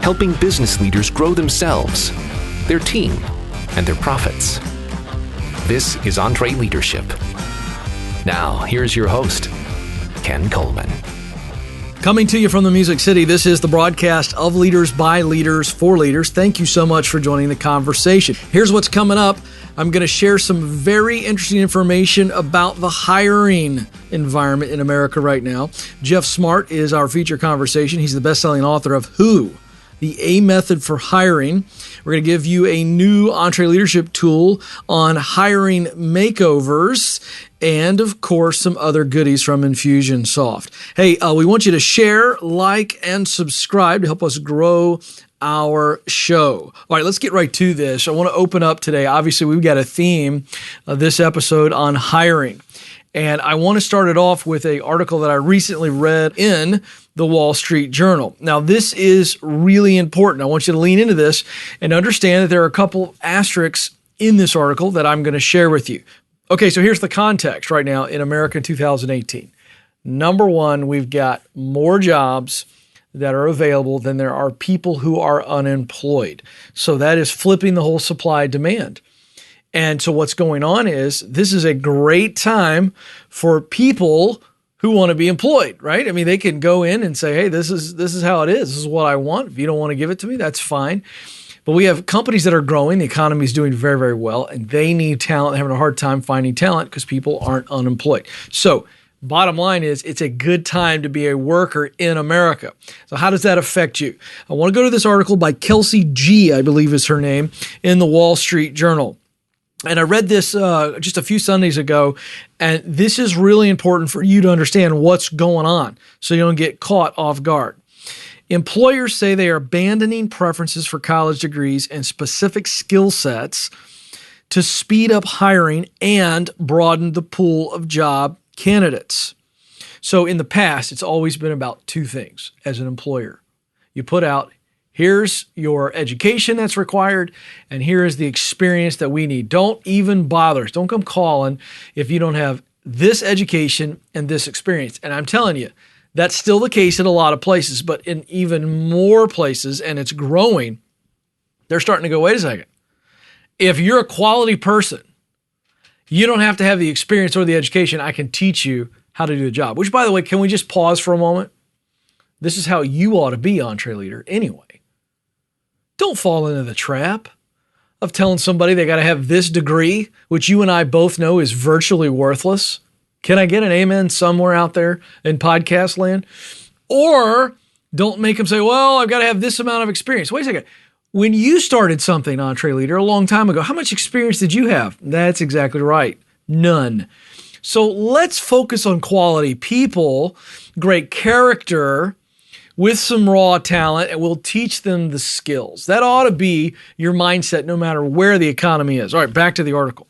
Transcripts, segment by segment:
helping business leaders grow themselves, their team, and their profits. This is EntreLeadership. Now, here's your host, Ken Coleman. Coming to you from the Music City, this is the broadcast of Leaders by Leaders for Leaders. Thank you so much for joining the conversation. Here's what's coming up. I'm going to share some very interesting information about the hiring environment in America right now. Geoff Smart is our feature conversation. He's the best-selling author of Who? The A Method for Hiring. We're going to give you a new EntreLeadership tool on hiring makeovers, and of course, some other goodies from Infusionsoft. Hey, we want you to share, like, and subscribe to help us grow our show. All right, let's get right to this. I want to open up today. Obviously, we've got a theme of this episode on hiring. And I want to start it off with an article that I recently read in the Wall Street Journal. Now, this is really important. I want you to lean into this and understand that there are a couple asterisks in this article that I'm going to share with you. Okay, so here's the context right now in America in 2018. Number one, we've got more jobs that are available than there are people who are unemployed. So that is flipping the whole supply demand. And so what's going on is this is a great time for people who want to be employed, right? I mean, they can go in and say, hey, this is how it is. This is what I want. If you don't want to give it to me, that's fine. But we have companies that are growing. The economy is doing very, very well, and they need talent. They're having a hard time finding talent because people aren't unemployed. So bottom line is it's a good time to be a worker in America. So how does that affect you? I want to go to this article by Kelsey G, I believe is her name, in the Wall Street Journal. And I read this just a few Sundays ago, and this is really important for you to understand what's going on so you don't get caught off guard. Employers say they are abandoning preferences for college degrees and specific skill sets to speed up hiring and broaden the pool of job candidates. So in the past, it's always been about two things as an employer. You put out, here's your education that's required, and here is the experience that we need. Don't even bother us. Don't come calling if you don't have this education and this experience. And I'm telling you, that's still the case in a lot of places, but in even more places, and it's growing, they're starting to go, wait a second. If you're a quality person, you don't have to have the experience or the education. I can teach you how to do the job. Which, by the way, can we just pause for a moment? This is how you ought to be, EntreLeader, anyway. Don't fall into the trap of telling somebody they got to have this degree, which you and I both know is virtually worthless. Can I get an amen somewhere out there in podcast land? Or don't make them say, well, I've got to have this amount of experience. Wait a second. When you started something, EntreLeader, a long time ago, how much experience did you have? That's exactly right. None. So let's focus on quality people, great character, with some raw talent, and we'll teach them the skills. That ought to be your mindset no matter where the economy is. All right, back to the article.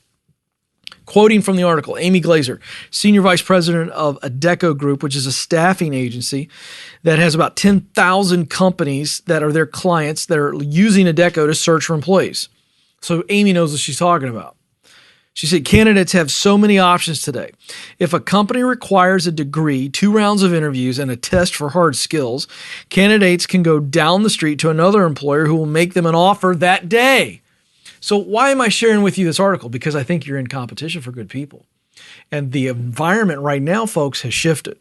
Quoting from the article, Amy Glazer, Senior Vice President of Adecco Group, which is a staffing agency that has about 10,000 companies that are their clients that are using Adecco to search for employees. So Amy knows what she's talking about. She said, candidates have so many options today. If a company requires a degree, 2 rounds of interviews, and a test for hard skills, candidates can go down the street to another employer who will make them an offer that day. So why am I sharing with you this article? Because I think you're in competition for good people. And the environment right now, folks, has shifted.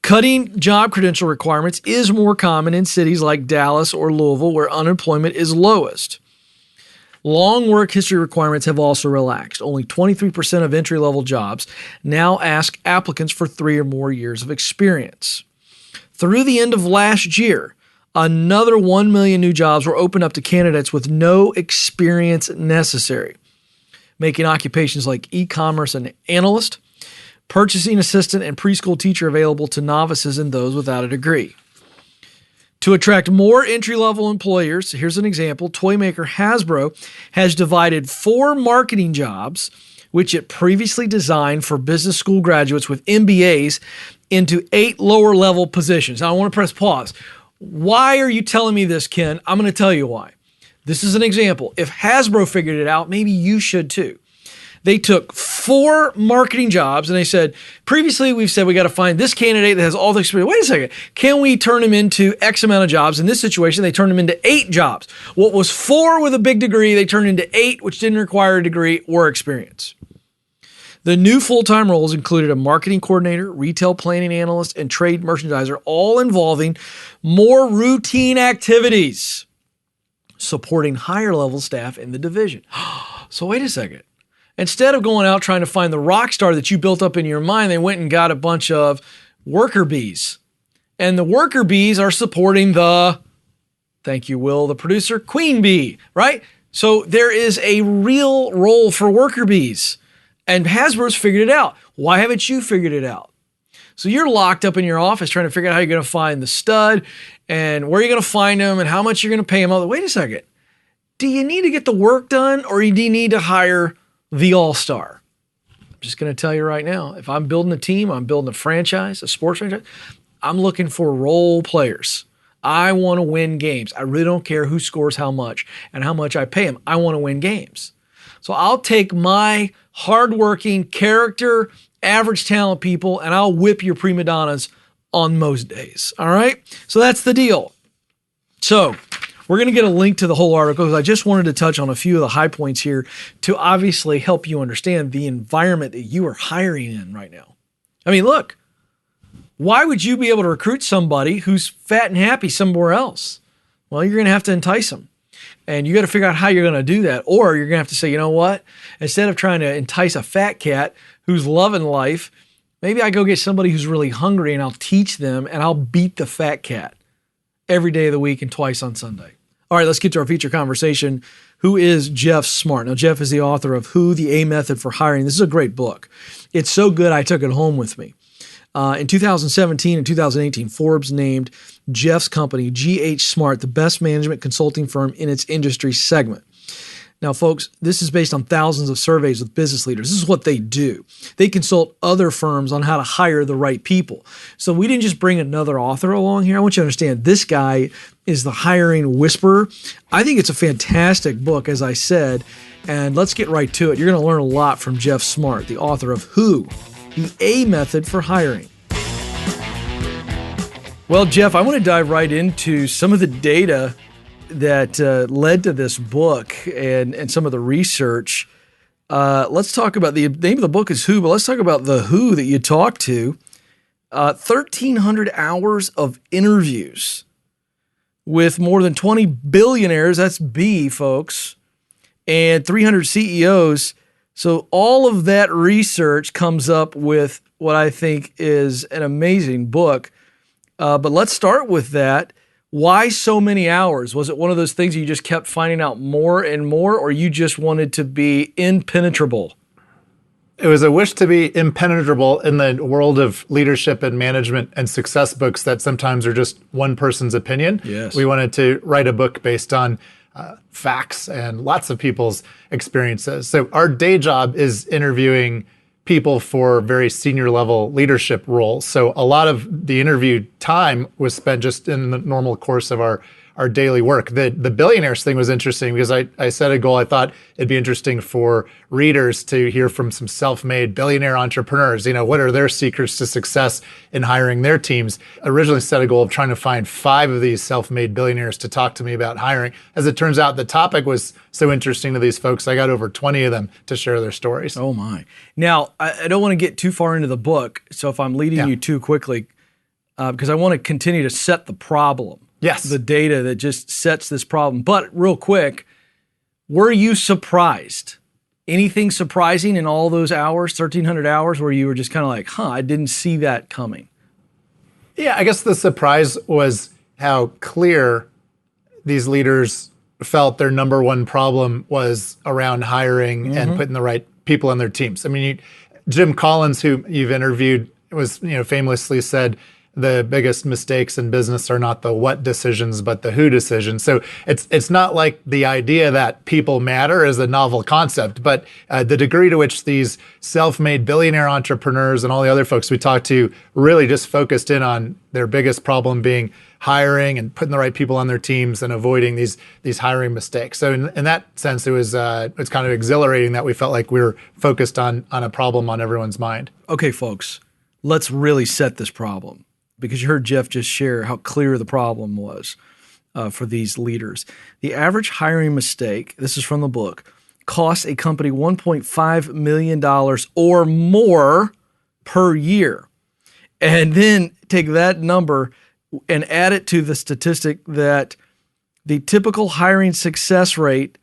Cutting job credential requirements is more common in cities like Dallas or Louisville, where unemployment is lowest. Long work history requirements have also relaxed. Only 23% of entry-level jobs now ask applicants for 3 or more years of experience. Through the end of last year, another 1 million new jobs were opened up to candidates with no experience necessary, making occupations like e-commerce and analyst, purchasing assistant, and preschool teacher available to novices and those without a degree. To attract more entry-level employers, here's an example. Toy maker Hasbro has divided 4 marketing jobs, which it previously designed for business school graduates with MBAs, into 8 lower-level positions. Now, I want to press pause. Why are you telling me this, Ken? I'm going to tell you why. This is an example. If Hasbro figured it out, maybe you should too. They took 4 marketing jobs and they said, previously we've said we got to find this candidate that has all the experience. Wait a second. Can we turn them into X amount of jobs? In this situation, they turned them into 8 jobs. What was 4 with a big degree, they turned into 8, which didn't require a degree or experience. The new full-time roles included a marketing coordinator, retail planning analyst, and trade merchandiser, all involving more routine activities supporting higher-level staff in the division. So wait a second. Instead of going out trying to find the rock star that you built up in your mind, they went and got a bunch of worker bees. And the worker bees are supporting the, thank you, Will, the producer, queen bee, right? So there is a real role for worker bees. And Hasbro's figured it out. Why haven't you figured it out? So you're locked up in your office trying to figure out how you're going to find the stud and where you're going to find him and how much you're going to pay him. Wait a second. Do you need to get the work done or do you need to hire the all-star? I'm just going to tell you right now, if I'm building a team, I'm building a franchise, a sports franchise, I'm looking for role players. I want to win games. I really don't care who scores how much and how much I pay them. I want to win games. So I'll take my hardworking character, average talent people, and I'll whip your prima donnas on most days. All right? So that's the deal. So we're going to get a link to the whole article because I just wanted to touch on a few of the high points here to obviously help you understand the environment that you are hiring in right now. I mean, look, why would you be able to recruit somebody who's fat and happy somewhere else? Well, you're going to have to entice them. And you got to figure out how you're going to do that. Or you're going to have to say, you know what? Instead of trying to entice a fat cat who's loving life, maybe I go get somebody who's really hungry and I'll teach them and I'll beat the fat cat every day of the week and twice on Sunday. All right, let's get to our feature conversation. Who is Geoff Smart? Now, Geoff is the author of Who, the A Method for Hiring. This is a great book. It's so good I took it home with me. In 2017 and 2018, Forbes named Geoff's company, ghSMART, the best management consulting firm in its industry segment. Now, folks, this is based on thousands of surveys with business leaders. This is what they do. They consult other firms on how to hire the right people. So we didn't just bring another author along here. I want you to understand this guy is the hiring whisperer. I think it's a fantastic book, as I said, and let's get right to it. You're going to learn a lot from Geoff Smart, the author of Who, the A Method for Hiring. Well, Geoff, I want to dive right into some of the data that led to this book and some of the research. Let's talk about the name of the book is Who, but let's talk about the who that you talked to. 1,300 hours of interviews with more than 20 billionaires, that's B, folks, and 300 CEOs. So all of that research comes up with what I think is an amazing book. But let's start with that. Why so many hours? Was it one of those things you just kept finding out more and more, or you just wanted to be impenetrable? It was a wish to be impenetrable in the world of leadership and management and success books that sometimes are just one person's opinion. Yes. We wanted to write a book based on facts and lots of people's experiences. So our day job is interviewing people for very senior level leadership roles. So a lot of the interview time was spent just in the normal course of our daily work. The billionaires thing was interesting because I set a goal. I thought it'd be interesting for readers to hear from some self-made billionaire entrepreneurs. You know, what are their secrets to success in hiring their teams? I originally set a goal of trying to find 5 of these self-made billionaires to talk to me about hiring. As it turns out, the topic was so interesting to these folks, I got over 20 of them to share their stories. Oh my. Now, I don't want to get too far into the book. So if I'm leading you too quickly, because I want to continue to set the problem. Yes. The data that just sets this problem. But real quick, were you surprised? Anything surprising in all those hours, 1,300 hours, where you were just kind of like, I didn't see that coming? Yeah, I guess the surprise was how clear these leaders felt their number one problem was around hiring and putting the right people on their teams. I mean, Jim Collins, who you've interviewed, was famously said, the biggest mistakes in business are not the what decisions, but the who decisions. So it's not like the idea that people matter is a novel concept, but the degree to which these self-made billionaire entrepreneurs and all the other folks we talked to really just focused in on their biggest problem being hiring and putting the right people on their teams and avoiding these hiring mistakes. So in that sense, it's kind of exhilarating that we felt like we were focused on a problem on everyone's mind. Okay, folks, let's really set this problem, because you heard Geoff just share how clear the problem was for these leaders. The average hiring mistake, this is from the book, costs a company $1.5 million or more per year. And then take that number and add it to the statistic that the typical hiring success rate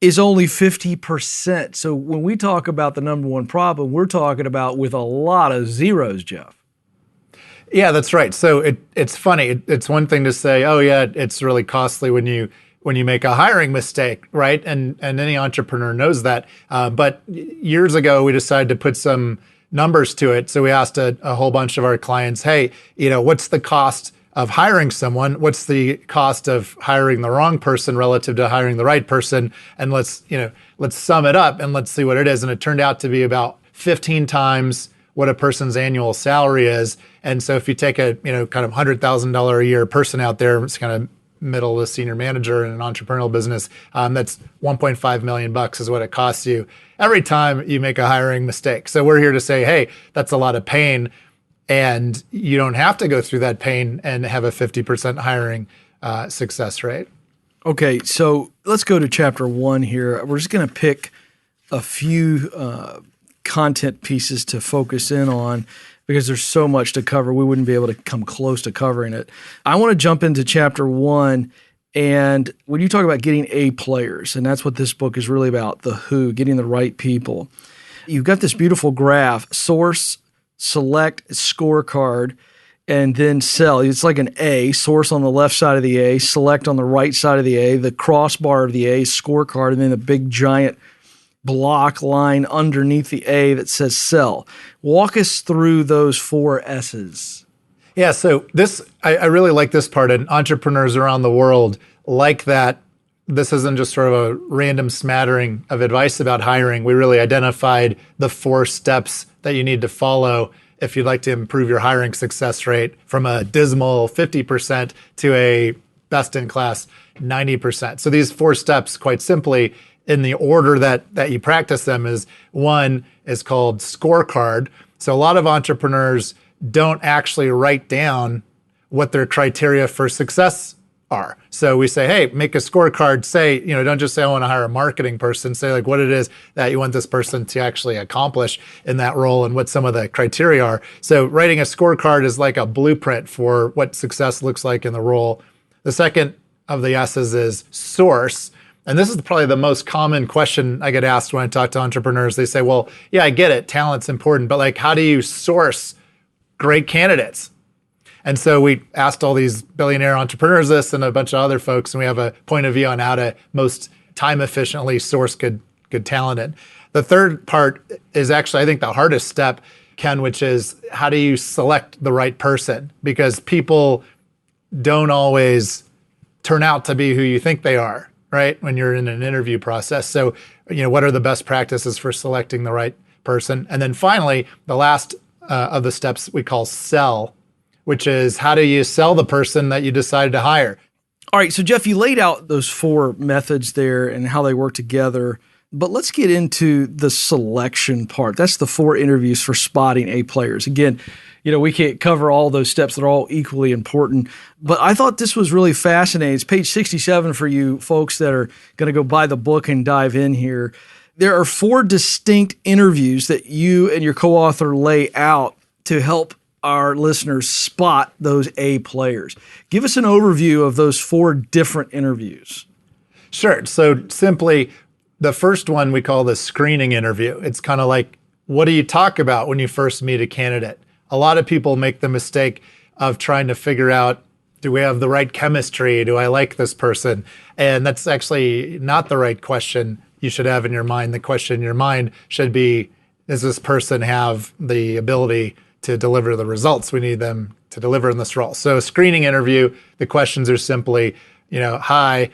is only 50%. So when we talk about the number one problem, we're talking about with a lot of zeros, Geoff. Yeah, that's right. So it's funny. It's one thing to say, oh yeah, it's really costly when you make a hiring mistake, right? And any entrepreneur knows that. But years ago, we decided to put some numbers to it. So we asked a whole bunch of our clients, hey, what's the cost of hiring someone? What's the cost of hiring the wrong person relative to hiring the right person? And let's sum it up and let's see what it is. And it turned out to be about 15 times what a person's annual salary is. And so if you take a, kind of $100,000 a year person out there, it's kind of middle to senior manager in an entrepreneurial business, that's $1.5 million is what it costs you every time you make a hiring mistake. So we're here to say, hey, that's a lot of pain. And you don't have to go through that pain and have a 50% hiring success rate. Okay, so let's go to chapter 1 here. We're just going to pick a few content pieces to focus in on because there's so much to cover. We wouldn't be able to come close to covering it. I want to jump into chapter 1. And when you talk about getting A players, and that's what this book is really about, the who, getting the right people, you've got this beautiful graph, source, select, scorecard, and then sell. It's like an A, source on the left side of the A, select on the right side of the A, the crossbar of the A, scorecard, and then the big giant block line underneath the A that says sell. Walk us through those 4 S's. Yeah, so I really like this part, and entrepreneurs around the world like that. This isn't just sort of a random smattering of advice about hiring. We really identified the 4 steps that you need to follow if you'd like to improve your hiring success rate from a dismal 50% to a best-in-class 90%. So these 4 steps, quite simply, in the order that you practice them, is 1 is called scorecard. So a lot of entrepreneurs don't actually write down what their criteria for success are. So we say, hey, make a scorecard. Say, don't just say I want to hire a marketing person. Say like what it is that you want this person to actually accomplish in that role and what some of the criteria are. So writing a scorecard is like a blueprint for what success looks like in the role. The second of the S's is source. And this is probably the most common question I get asked when I talk to entrepreneurs. They say, well, yeah, I get it. Talent's important, but like, how do you source great candidates? And so we asked all these billionaire entrepreneurs this and a bunch of other folks, and we have a point of view on how to most time efficiently source good talent. And the third part is actually, I think, the hardest step, Ken, which is how do you select the right person? Because people don't always turn out to be who you think they are, right? When you're in an interview process. So, what are the best practices for selecting the right person? And then finally, the last of the steps we call sell, which is how do you sell the person that you decided to hire? All right, so Geoff, you laid out those 4 methods there and how they work together, but let's get into the selection part. That's the 4 interviews for spotting A players. Again, we can't cover all those steps. They're all equally important, but I thought this was really fascinating. It's page 67 for you folks that are going to go buy the book and dive in here. There are 4 distinct interviews that you and your co-author lay out to help our listeners spot those A players. Give us an overview of those 4 different interviews. Sure. So simply, the first one we call the screening interview. It's kind of like, what do you talk about when you first meet a candidate? A lot of people make the mistake of trying to figure out, do we have the right chemistry? Do I like this person? And that's actually not the right question you should have in your mind. The question in your mind should be, does this person have the ability to deliver the results we need them to deliver in this role. So a screening interview, the questions are simply, hi,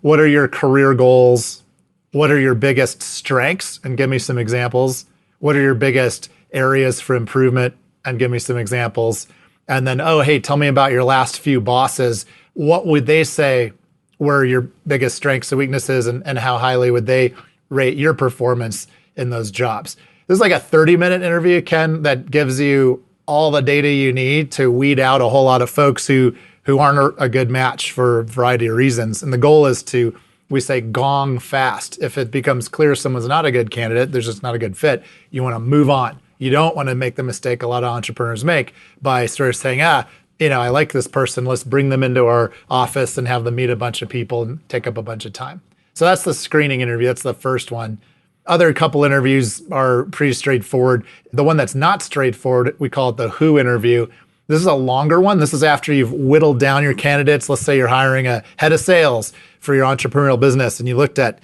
what are your career goals? What are your biggest strengths? And give me some examples. What are your biggest areas for improvement? And give me some examples. And then, oh, hey, tell me about your last few bosses. What would they say were your biggest strengths and weaknesses, and how highly would they rate your performance in those jobs? This is like a 30-minute interview, Ken, that gives you all the data you need to weed out a whole lot of folks who aren't a good match for a variety of reasons. And the goal is to, we say, gong fast. If it becomes clear someone's not a good candidate, there's just not a good fit, you want to move on. You don't want to make the mistake a lot of entrepreneurs make by sort of saying, I like this person, let's bring them into our office and have them meet a bunch of people and take up a bunch of time. So that's the screening interview. That's the first one. Other couple interviews are pretty straightforward. The one that's not straightforward, we call it the who interview. This is a longer one. This is after you've whittled down your candidates. Let's say you're hiring a head of sales for your entrepreneurial business, and you looked at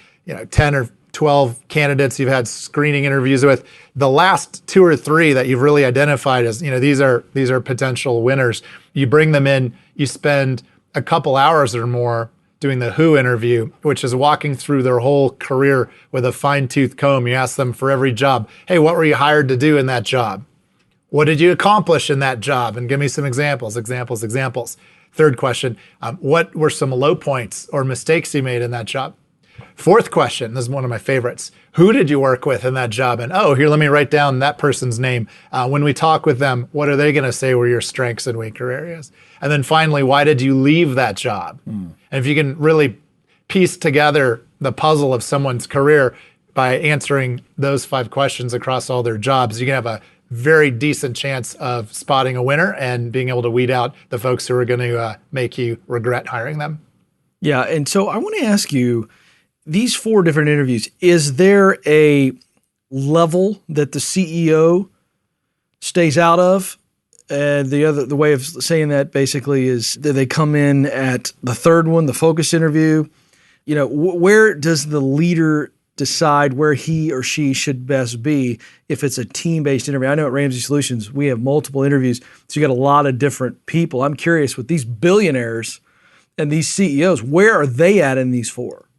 10 or 12 candidates you've had screening interviews with. The last 2 or 3 that you've really identified as, these are potential winners. You bring them in, you spend a couple hours or more doing the who interview, which is walking through their whole career with a fine-tooth comb. You ask them for every job, hey, what were you hired to do in that job? What did you accomplish in that job? And give me some examples. Third question, what were some low points or mistakes you made in that job? Fourth question, this is one of my favorites. Who did you work with in that job? And here, let me write down that person's name. When we talk with them, what are they going to say were your strengths and weaker areas? And then finally, why did you leave that job? And if you can really piece together the puzzle of someone's career by answering those 5 questions across all their jobs, you can have a very decent chance of spotting a winner and being able to weed out the folks who are going to make you regret hiring them. Yeah, and so I want to ask you, these 4 different interviews, is there a level that the CEO stays out of? The way of saying that basically is that they come in at the third one, the focus interview. Where does the leader decide where he or she should best be if it's a team-based interview? I know at Ramsey Solutions, we have multiple interviews, so you got a lot of different people. I'm curious, with these billionaires and these CEOs, where are they at in these 4?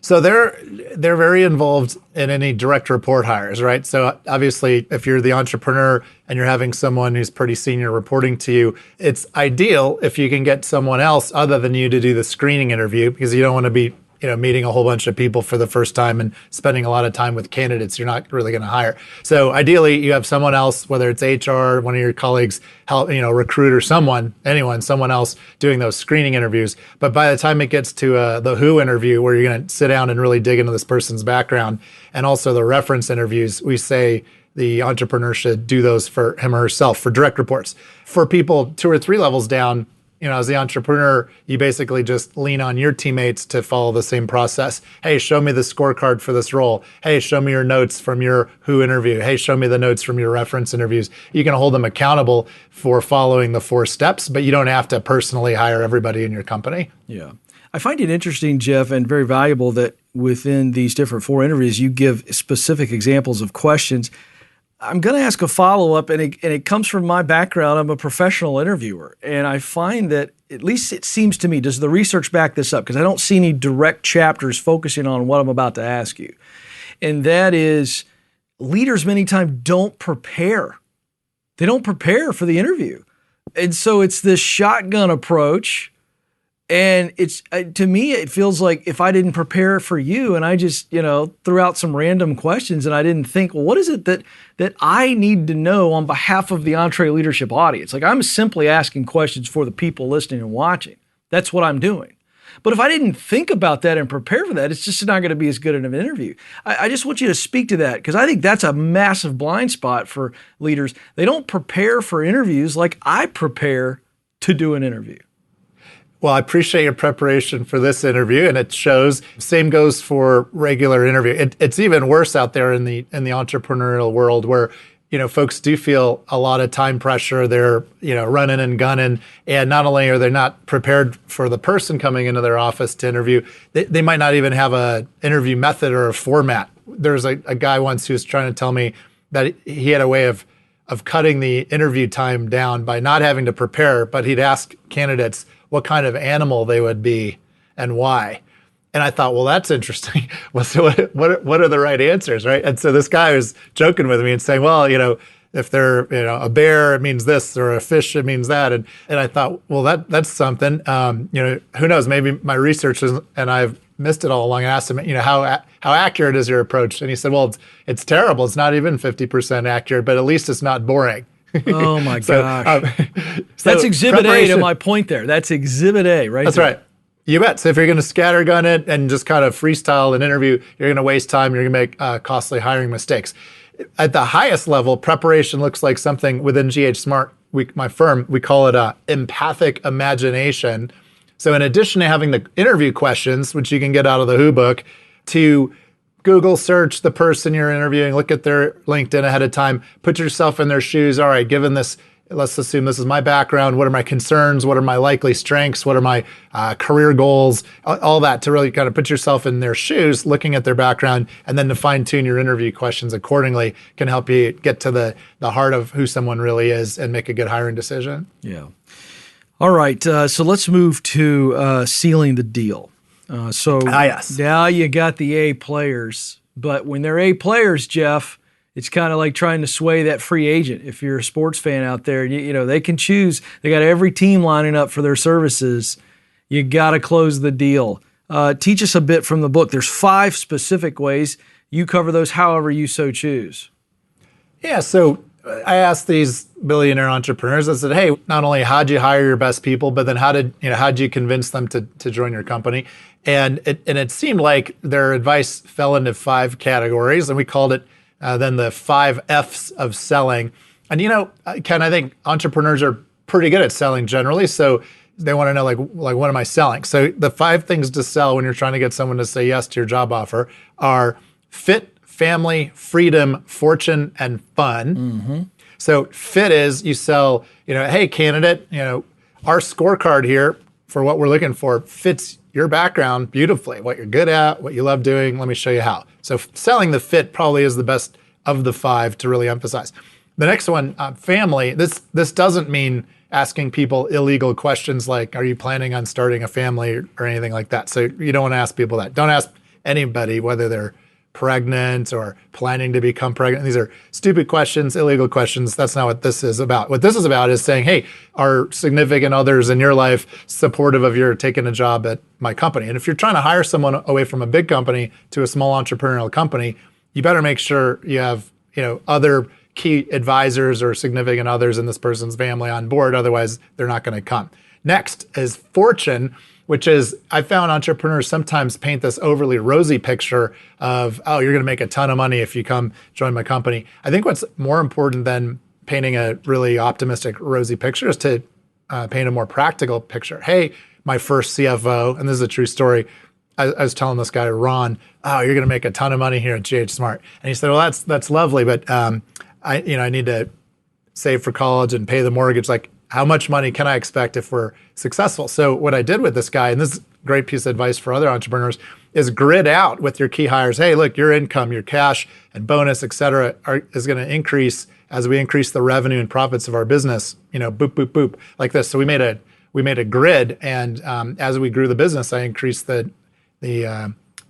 So they're very involved in any direct report hires, right? So obviously, if you're the entrepreneur and you're having someone who's pretty senior reporting to you, it's ideal if you can get someone else other than you to do the screening interview, because you don't want to be meeting a whole bunch of people for the first time and spending a lot of time with candidates you're not really going to hire. So ideally, you have someone else, whether it's HR, one of your colleagues, help, recruiter, someone else doing those screening interviews. But by the time it gets to the who interview, where you're going to sit down and really dig into this person's background, and also the reference interviews, we say the entrepreneur should do those for him or herself for direct reports. For people 2 or 3 levels down, as the entrepreneur, you basically just lean on your teammates to follow the same process. Hey, show me the scorecard for this role. Hey, show me your notes from your who interview. Hey, show me the notes from your reference interviews. You can hold them accountable for following the 4 steps, but you don't have to personally hire everybody in your company. Yeah. I find it interesting, Geoff, and very valuable that within these different 4 interviews, you give specific examples of questions. I'm going to ask a follow-up, and it comes from my background. I'm a professional interviewer, and I find that, at least it seems to me, does the research back this up? Because I don't see any direct chapters focusing on what I'm about to ask you. And that is, leaders many times don't prepare. They don't prepare for the interview. And so it's this shotgun approach. And it's, to me, it feels like if I didn't prepare for you and I just, threw out some random questions and I didn't think, well, what is it that I need to know on behalf of the EntreLeadership audience? Like, I'm simply asking questions for the people listening and watching. That's what I'm doing. But if I didn't think about that and prepare for that, it's just not going to be as good of an interview. I just want you to speak to that, because I think that's a massive blind spot for leaders. They don't prepare for interviews like I prepare to do an interview. Well, I appreciate your preparation for this interview, and it shows. Same goes for regular interview. It's even worse out there in the entrepreneurial world, where folks do feel a lot of time pressure. They're running and gunning, and not only are they not prepared for the person coming into their office to interview, they might not even have a interview method or a format. There's a guy once who was trying to tell me that he had a way of of cutting the interview time down by not having to prepare, but he'd ask candidates what kind of animal they would be and why. And I thought, well, that's interesting. Well, so what are the right answers, right? And so this guy was joking with me and saying, well, if they're a bear, it means this, or a fish, it means that. And I thought, well, that's something. Who knows? Maybe my research is, and I've missed it all along. I asked him, how accurate is your approach? And he said, well, it's terrible. It's not even 50% accurate, but at least it's not boring. Oh my gosh. That's exhibit A to my point there. That's exhibit A, right? That's there. right. You bet. So if you're going to scattergun it and just kind of freestyle an interview, you're going to waste time. You're going to make costly hiring mistakes. At the highest level, preparation looks like something within ghSMART, my firm, we call it empathic imagination. So in addition to having the interview questions, which you can get out of the Who book, to Google search the person you're interviewing, look at their LinkedIn ahead of time, put yourself in their shoes. All right, given this, let's assume this is my background. What are my concerns? What are my likely strengths? What are my career goals? All that, to really kind of put yourself in their shoes, looking at their background, and then to fine tune your interview questions accordingly can help you get to the heart of who someone really is and make a good hiring decision. Yeah. All right. So let's move to sealing the deal. Yes. Now you got the A players, but when they're A players, Geoff, it's kind of like trying to sway that free agent. If you're a sports fan out there, they can choose. They got every team lining up for their services. You got to close the deal. Teach us a bit from the book. There's 5 specific ways. You cover those however you so choose. Yeah. So I asked these billionaire entrepreneurs, I said, hey, not only how'd you hire your best people, but then how'd you convince them to join your company? And it seemed like their advice fell into 5 categories, and we called it then the 5 F's of selling. And Ken, I think entrepreneurs are pretty good at selling generally. So they want to know, like what am I selling? So the 5 things to sell when you're trying to get someone to say yes to your job offer are fit, family, freedom, fortune, and fun. Mm-hmm. So fit is you sell, hey, candidate, our scorecard here for what we're looking for fits your background beautifully, what you're good at, what you love doing. Let me show you how. So selling the fit probably is the best of the 5 to really emphasize. The next one, family. This doesn't mean asking people illegal questions like, are you planning on starting a family or anything like that? So you don't want to ask people that. Don't ask anybody whether they're pregnant or planning to become pregnant. These are stupid questions, illegal questions. That's not what this is about. What this is about is saying, hey, are significant others in your life supportive of your taking a job at my company? And if you're trying to hire someone away from a big company to a small entrepreneurial company, you better make sure you have, other key advisors or significant others in this person's family on board. Otherwise, they're not going to come. Next is fortune, which is, I found entrepreneurs sometimes paint this overly rosy picture of, oh, you're going to make a ton of money if you come join my company. I think what's more important than painting a really optimistic, rosy picture is to paint a more practical picture. Hey, my first CFO, and this is a true story. I was telling this guy, Ron, oh, you're going to make a ton of money here at ghSMART. And he said, well, that's lovely, but I need to save for college and pay the mortgage. Like, how much money can I expect if we're successful? So what I did with this guy, and this is a great piece of advice for other entrepreneurs, is grid out with your key hires. Hey, look, your income, your cash and bonus, et cetera, is going to increase as we increase the revenue and profits of our business, boop, boop, boop, like this. So we made a grid. And as we grew the business, I increased the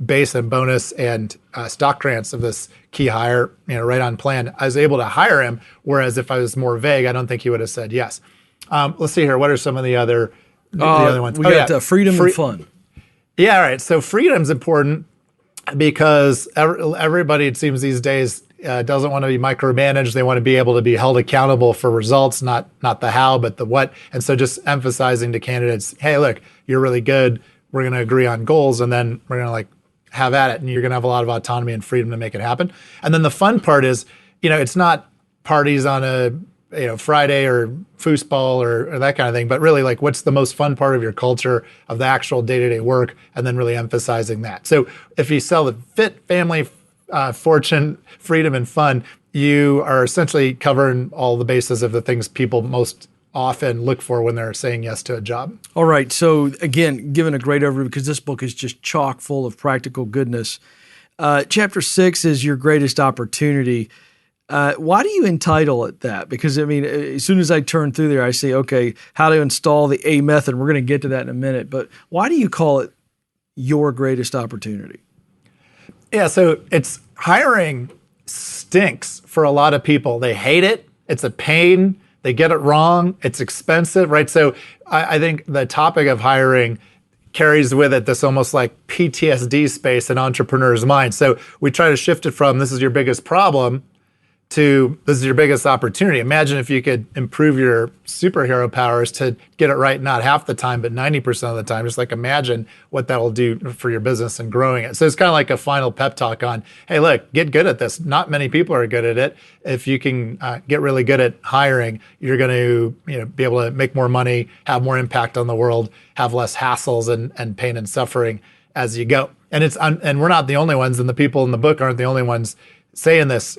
base and bonus and stock grants of this key hire, right on plan. I was able to hire him. Whereas if I was more vague, I don't think he would have said yes. Let's see here. What are some of the other ones? We got freedom and fun. Yeah, all right. So freedom's important because everybody, it seems these days, doesn't want to be micromanaged. They want to be able to be held accountable for results, not the how, but the what. And so just emphasizing to candidates, hey, look, you're really good. We're going to agree on goals, and then we're going to have at it. And you're going to have a lot of autonomy and freedom to make it happen. And then the fun part is, it's not parties on a Friday or foosball or that kind of thing, but really what's the most fun part of your culture of the actual day-to-day work, and then really emphasizing that. So if you sell the fit, family, fortune, freedom, and fun, you are essentially covering all the bases of the things people most often look for when they're saying yes to a job. All right. So again, given a great overview, because this book is just chock full of practical goodness. Chapter 6 is your greatest opportunity. Why do you entitle it that? Because, I mean, as soon as I turn through there, I see, okay, how to install the A method. We're going to get to that in a minute. But why do you call it your greatest opportunity? Yeah, so it's hiring stinks for a lot of people. They hate it. It's a pain. They get it wrong. It's expensive, right? So I think the topic of hiring carries with it this almost like PTSD space in entrepreneurs' minds. So we try to shift it from this is your biggest problem to this is your biggest opportunity. Imagine if you could improve your superhero powers to get it right, not half the time, but 90% of the time. Just like imagine what that'll do for your business and growing it. So it's kind of like a final pep talk on, hey, look, get good at this. Not many people are good at it. If you can get really good at hiring, you're going to be able to make more money, have more impact on the world, have less hassles and pain and suffering as you go. And and we're not the only ones, and the people in the book aren't the only ones saying this.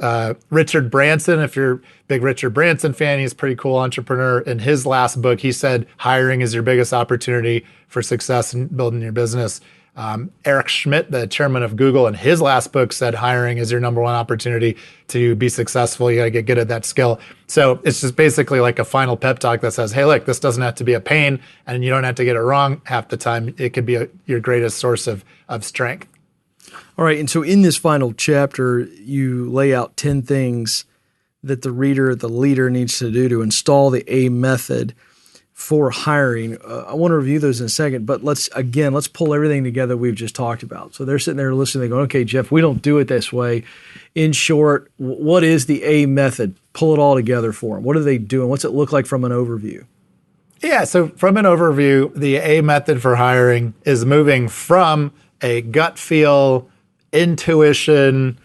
Richard Branson, if you're a big Richard Branson fan, he's a pretty cool entrepreneur. In his last book, he said hiring is your biggest opportunity for success in building your business. Eric Schmidt, the chairman of Google, in his last book said hiring is your number one opportunity to be successful. You got to get good at that skill. So it's just basically like a final pep talk that says, hey, look, this doesn't have to be a pain and you don't have to get it wrong half the time. It could be your greatest source of strength. All right, and so in this final chapter, you lay out 10 things that the leader needs to do to install the A method for hiring. I want to review those in a second, but let's pull everything together we've just talked about. So they're sitting there listening, they're going, okay, Geoff, we don't do it this way. In short, what is the A method? Pull it all together for them. What are they doing? What's it look like from an overview? Yeah, so from an overview, the A method for hiring is moving from a gut feel, intuition,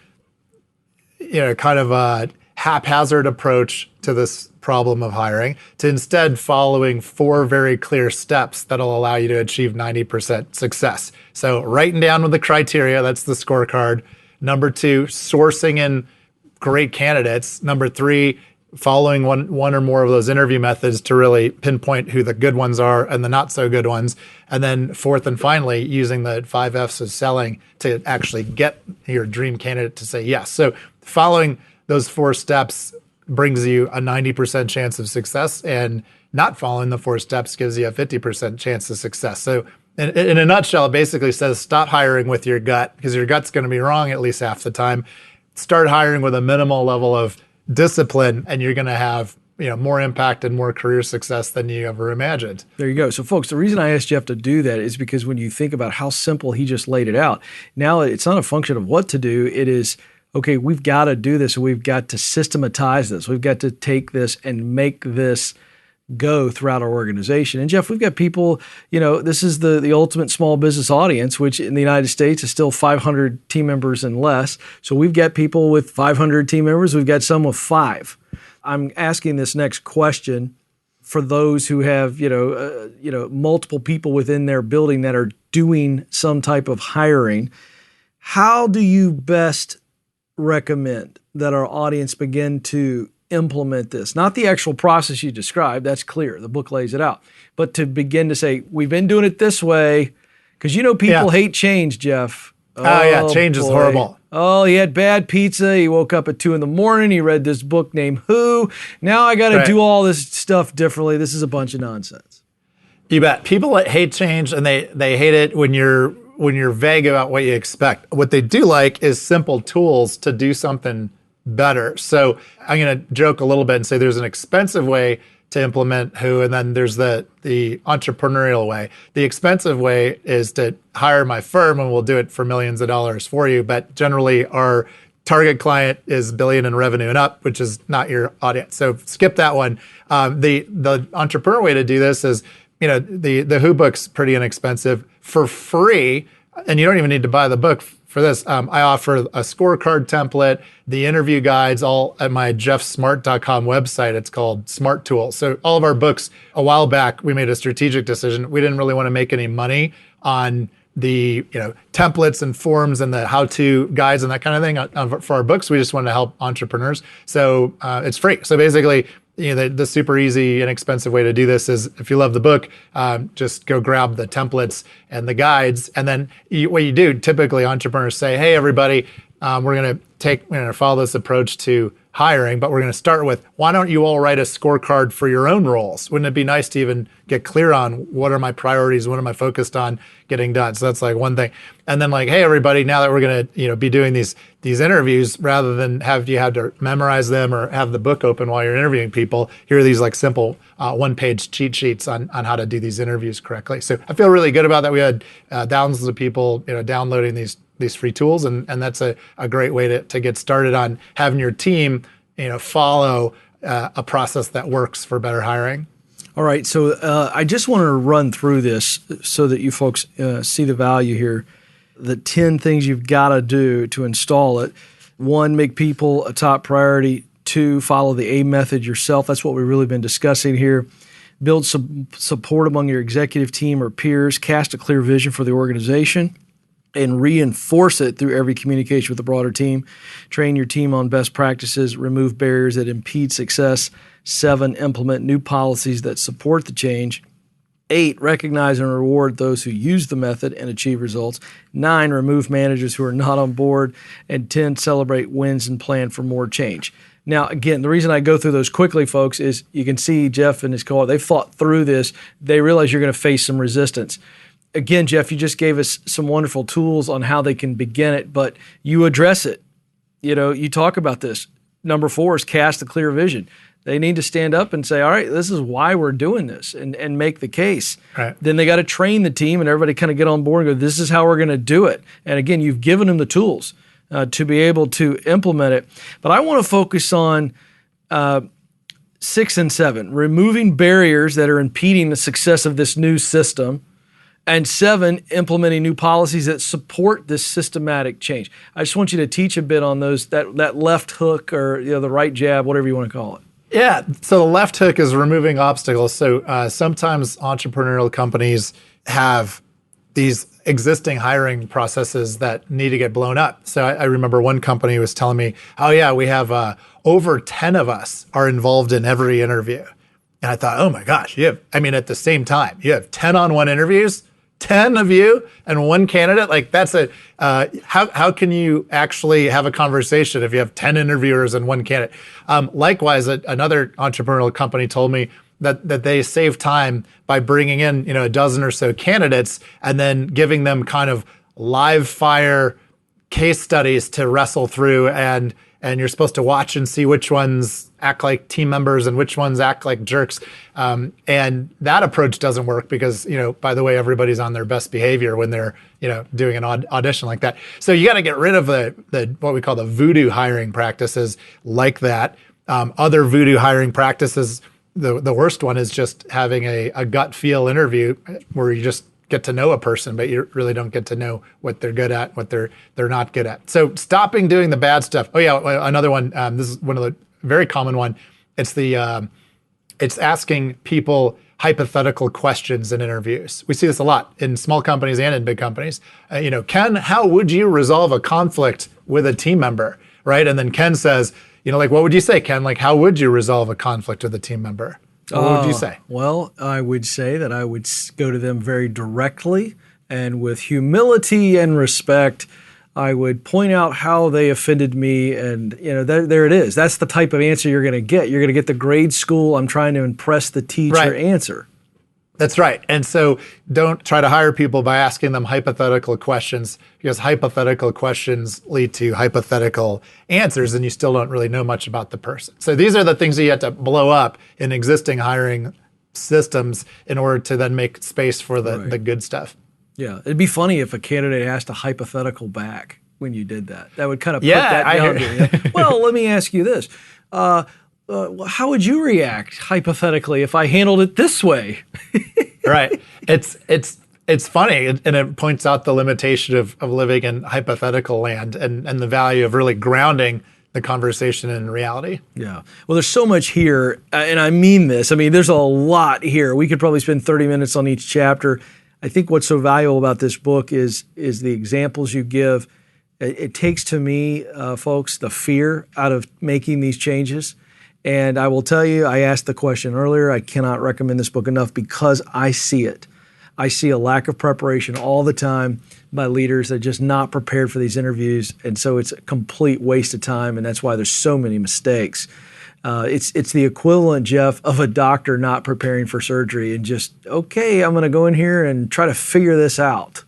kind of a haphazard approach to this problem of hiring to instead following 4 very clear steps that'll allow you to achieve 90% success. So writing down with the criteria, that's the scorecard. Number 2, sourcing in great candidates. Number 3, following one or more of those interview methods to really pinpoint who the good ones are and the not so good ones. And then 4th and finally, using the 5 F's of selling to actually get your dream candidate to say yes. So following those 4 steps brings you a 90% chance of success, and not following the 4 steps gives you a 50% chance of success. So in a nutshell, it basically says stop hiring with your gut, because your gut's going to be wrong at least half the time. Start hiring with a minimal level of discipline, and you're going to have more impact and more career success than you ever imagined. There you go. So folks, the reason I asked Geoff to do that is because when you think about how simple he just laid it out, now it's not a function of what to do. It is, okay, we've got to do this. We've got to systematize this. We've got to take this and make this go throughout our organization. And Geoff, we've got people, this is the ultimate small business audience, which in the United States is still 500 team members and less. So we've got people with 500 team members. We've got some with 5. I'm asking this next question for those who have, multiple people within their building that are doing some type of hiring. How do you best recommend that our audience begin to implement this? Not the actual process you described, that's clear, the book lays it out, but to begin to say, we've been doing it this way, because people hate change, Geoff. Change is horrible. Oh, he had bad pizza, he woke up at 2 a.m, he read this book named Who, now I got to do all this stuff differently. This is a bunch of nonsense. You bet. People hate change, and they hate it when you're vague about what you expect. What they do like is simple tools to do something better. So I'm going to joke a little bit and say there's an expensive way to implement Who, and then there's the entrepreneurial way. The expensive way is to hire my firm, and we'll do it for millions of dollars for you. But generally, our target client is billion in revenue and up, which is not your audience. So skip that one. The entrepreneur way to do this is, the Who book's pretty inexpensive for free, and you don't even need to buy the book for this. I offer a scorecard template, the interview guides, all at my GeoffSmart.com website. It's called Smart Tools. So all of our books, a while back, we made a strategic decision. We didn't really want to make any money on the templates and forms and the how-to guides and that kind of thing for our books. We just wanted to help entrepreneurs. So it's free. So basically, the super easy, inexpensive way to do this is, if you love the book, just go grab the templates and the guides. And then what you do, typically entrepreneurs say, hey, everybody, we're going to follow this approach to hiring, but we're going to start with, why don't you all write a scorecard for your own roles? Wouldn't it be nice to even get clear on what are my priorities? What am I focused on getting done? So that's like one thing. And then like, hey, everybody, now that we're going to be doing these interviews, rather than have to memorize them or have the book open while you're interviewing people, here are these like simple one-page cheat sheets on how to do these interviews correctly. So I feel really good about that. We had thousands of people downloading these free tools, and that's a great way to get started on having your team follow a process that works for better hiring. All right, so I just want to run through this so that you folks see the value here. The 10 things you've got to do to install it. 1, make people a top priority. 2, follow the A method yourself. That's what we've really been discussing here. Build some support among your executive team or peers. Cast a clear vision for the organization and reinforce it through every communication with the broader team. Train your team on best practices. Remove barriers that impede success. 7, implement new policies that support the change. 8, recognize and reward those who use the method and achieve results. 9, remove managers who are not on board. And 10, celebrate wins and plan for more change. Now, again, the reason I go through those quickly, folks, is you can see Geoff and his co-author, they thought through this. They realize you're going to face some resistance. Again, Geoff, you just gave us some wonderful tools on how they can begin it, but you address it. You talk about this. Number 4 is cast a clear vision. They need to stand up and say, all right, this is why we're doing this, and make the case. Right. Then they got to train the team and everybody kind of get on board and go, this is how we're going to do it. And again, you've given them the tools to be able to implement it. But I want to focus on 6 and 7, removing barriers that are impeding the success of this new system. And 7, implementing new policies that support this systematic change. I just want you to teach a bit on those, that left hook or the right jab, whatever you want to call it. Yeah, so the left hook is removing obstacles. So sometimes entrepreneurial companies have these existing hiring processes that need to get blown up. So I remember one company was telling me, oh yeah, we have over 10 of us are involved in every interview. And I thought, oh my gosh, at the same time, you have 10 on-one interviews, 10 of you and one candidate. Like that's how can you actually have a conversation if you have 10 interviewers and one candidate? Likewise, another entrepreneurial company told me that they save time by bringing in a dozen or so candidates and then giving them kind of live fire case studies to wrestle through, and you're supposed to watch and see which ones act like team members and which ones act like jerks. And that approach doesn't work because, by the way, everybody's on their best behavior when they're, doing an audition like that. So you got to get rid of the what we call the voodoo hiring practices like that. Other voodoo hiring practices, the worst one is just having a gut feel interview where you just get to know a person, but you really don't get to know what they're good at, what they're not good at. So stopping doing the bad stuff. Oh yeah, another one. This is one of the very common one. It's it's asking people hypothetical questions in interviews. We see this a lot in small companies and in big companies. Ken, how would you resolve a conflict with a team member, right? And then Ken says, what would you say, Ken? Like, how would you resolve a conflict with a team member? What would you say? Well, I would say that I would go to them very directly and with humility and respect. I would point out how they offended me, and there it is. That's the type of answer you're going to get. You're going to get the grade school, I'm trying to impress the teacher answer. That's right. And so don't try to hire people by asking them hypothetical questions, because hypothetical questions lead to hypothetical answers and you still don't really know much about the person. So these are the things that you have to blow up in existing hiring systems in order to then make space for the good stuff. Yeah. It'd be funny if a candidate asked a hypothetical back when you did that. That would kind of put that down to you. Well, let me ask you this. How would you react hypothetically if I handled it this way? Right. It's funny, and it points out the limitation of living in hypothetical land and the value of really grounding the conversation in reality. Yeah. Well, there's so much here, and I mean this. There's a lot here. We could probably spend 30 minutes on each chapter. I think what's so valuable about this book is the examples you give. It takes, to me, folks, the fear out of making these changes. And I will tell you, I asked the question earlier, I cannot recommend this book enough because I see it. I see a lack of preparation all the time by leaders. They're just not prepared for these interviews. And so it's a complete waste of time. And that's why there's so many mistakes. It's the equivalent, Geoff, of a doctor not preparing for surgery and just, okay, I'm going to go in here and try to figure this out.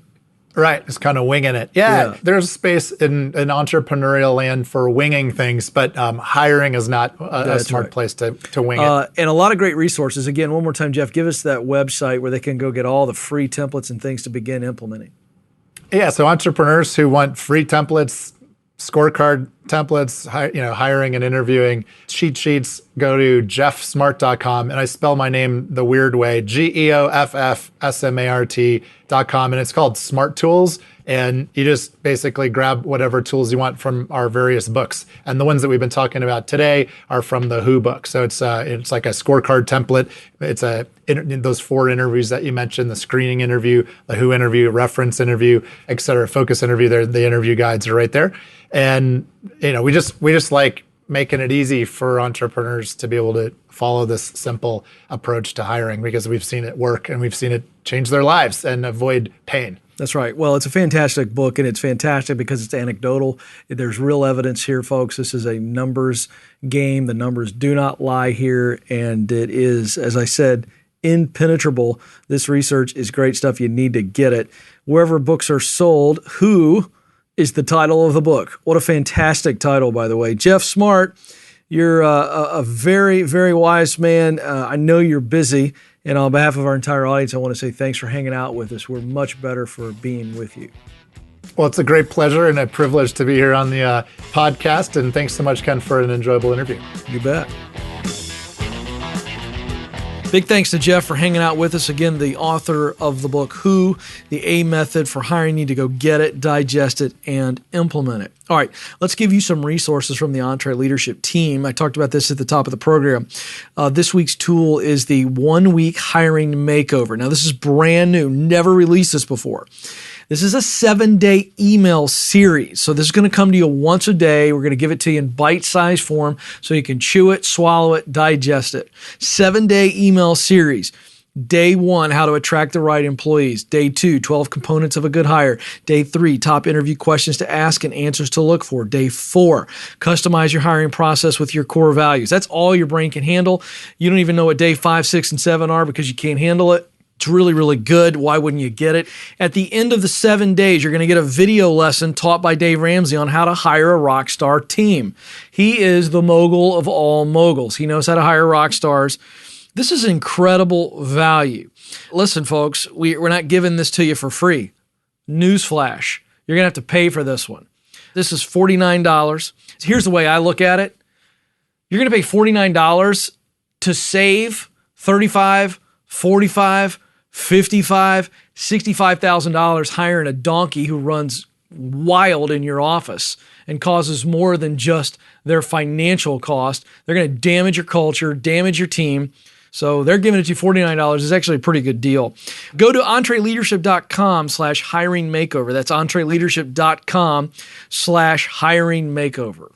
Right, just kind of winging it. Yeah, there's space in entrepreneurial land for winging things, but hiring is not a smart place to wing it. And a lot of great resources. Again, one more time, Geoff, give us that website where they can go get all the free templates and things to begin implementing. Yeah, so entrepreneurs who want free templates, scorecard templates, hiring and interviewing, cheat sheets, go to geoffsmart.com. And I spell my name the weird way, GeoffSmart.com. And it's called Smart Tools. And you just basically grab whatever tools you want from our various books. And the ones that we've been talking about today are from the Who book. So it's like a scorecard template. It's those 4 interviews that you mentioned, the screening interview, the Who interview, reference interview, et cetera, focus interview. The interview guides are right there. And we just like making it easy for entrepreneurs to be able to follow this simple approach to hiring because we've seen it work and we've seen it change their lives and avoid pain. That's right. Well, it's a fantastic book, and it's fantastic because it's anecdotal. There's real evidence here, folks. This is a numbers game. The numbers do not lie here, and it is, as I said, impenetrable. This research is great stuff. You need to get it. Wherever books are sold, Who is the title of the book. What a fantastic title, by the way. Geoff Smart, you're a very, very wise man. I know you're busy. And on behalf of our entire audience, I want to say thanks for hanging out with us. We're much better for being with you. Well, it's a great pleasure and a privilege to be here on the podcast. And thanks so much, Ken, for an enjoyable interview. You bet. Big thanks to Geoff for hanging out with us. Again, the author of the book, Who, the A Method for Hiring. You need to go get it, digest it, and implement it. All right, let's give you some resources from the EntreLeadership team. I talked about this at the top of the program. This week's tool is the 1-week hiring makeover. Now, this is brand new, never released this before. This is a 7-day email series. So this is going to come to you once a day. We're going to give it to you in bite-sized form so you can chew it, swallow it, digest it. 7-day email series. Day 1, how to attract the right employees. Day 2, 12 components of a good hire. Day 3, top interview questions to ask and answers to look for. Day 4, customize your hiring process with your core values. That's all your brain can handle. You don't even know what day 5, 6, and 7 are because you can't handle it. It's really, really good. Why wouldn't you get it? At the end of the 7 days, you're going to get a video lesson taught by Dave Ramsey on how to hire a rock star team. He is the mogul of all moguls. He knows how to hire rock stars. This is incredible value. Listen, folks, we're not giving this to you for free. Newsflash, you're going to have to pay for this one. This is $49. Here's the way I look at it. You're going to pay $49 to save $35, $45, $55, $65,000 hiring a donkey who runs wild in your office and causes more than just their financial cost. They're going to damage your culture, damage your team. So they're giving it to you $49. It's actually a pretty good deal. Go to EntreLeadership.com/hiring makeover. That's EntreLeadership.com/hiring makeover.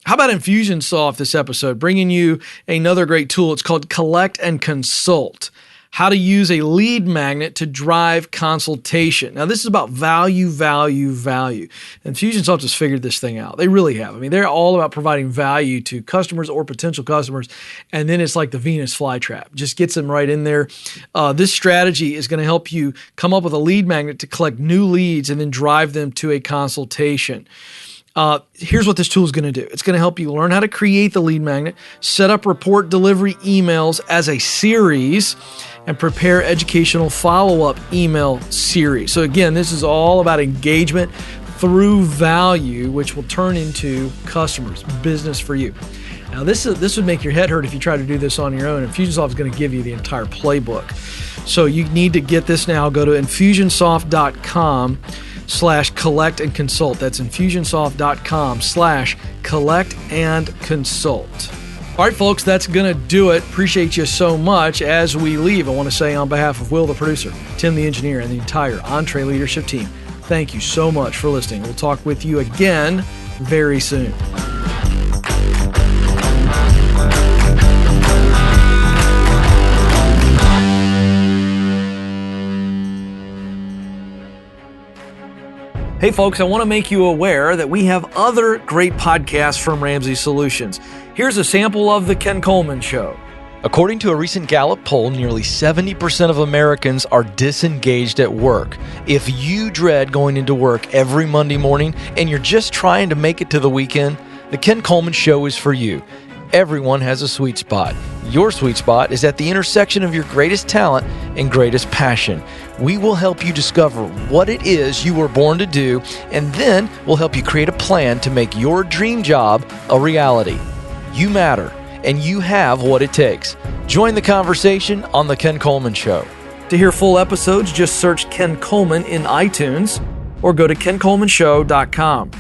How about Infusionsoft this episode, bringing you another great tool. It's called Collect and Consult. How to use a lead magnet to drive consultation. Now, this is about value, value, value. Infusionsoft has figured this thing out. They really have. I mean, they're all about providing value to customers or potential customers, and then it's like the Venus flytrap. Just gets them right in there. This strategy is going to help you come up with a lead magnet to collect new leads and then drive them to a consultation. Here's what this tool is going to do. It's going to help you learn how to create the lead magnet, set up report delivery emails as a series, and prepare educational follow-up email series. So again, this is all about engagement through value, which will turn into customers, business for you. Now, this would make your head hurt if you try to do this on your own. Infusionsoft is going to give you the entire playbook. So you need to get this now. Go to Infusionsoft.com/collect and consult. That's Infusionsoft.com/collect and consult. All right, folks, that's going to do it. Appreciate you so much. As we leave, I want to say on behalf of Will, the producer, Tim, the engineer, and the entire EntreLeadership team, thank you so much for listening. We'll talk with you again very soon. Hey folks, I want to make you aware that we have other great podcasts from Ramsey Solutions. Here's a sample of The Ken Coleman Show. According to a recent Gallup poll, nearly 70% of Americans are disengaged at work. If you dread going into work every Monday morning and you're just trying to make it to the weekend, The Ken Coleman Show is for you. Everyone has a sweet spot. Your sweet spot is at the intersection of your greatest talent and greatest passion. We will help you discover what it is you were born to do, and then we'll help you create a plan to make your dream job a reality. You matter, and you have what it takes. Join the conversation on The Ken Coleman Show. To hear full episodes, just search Ken Coleman in iTunes or go to kencolemanshow.com.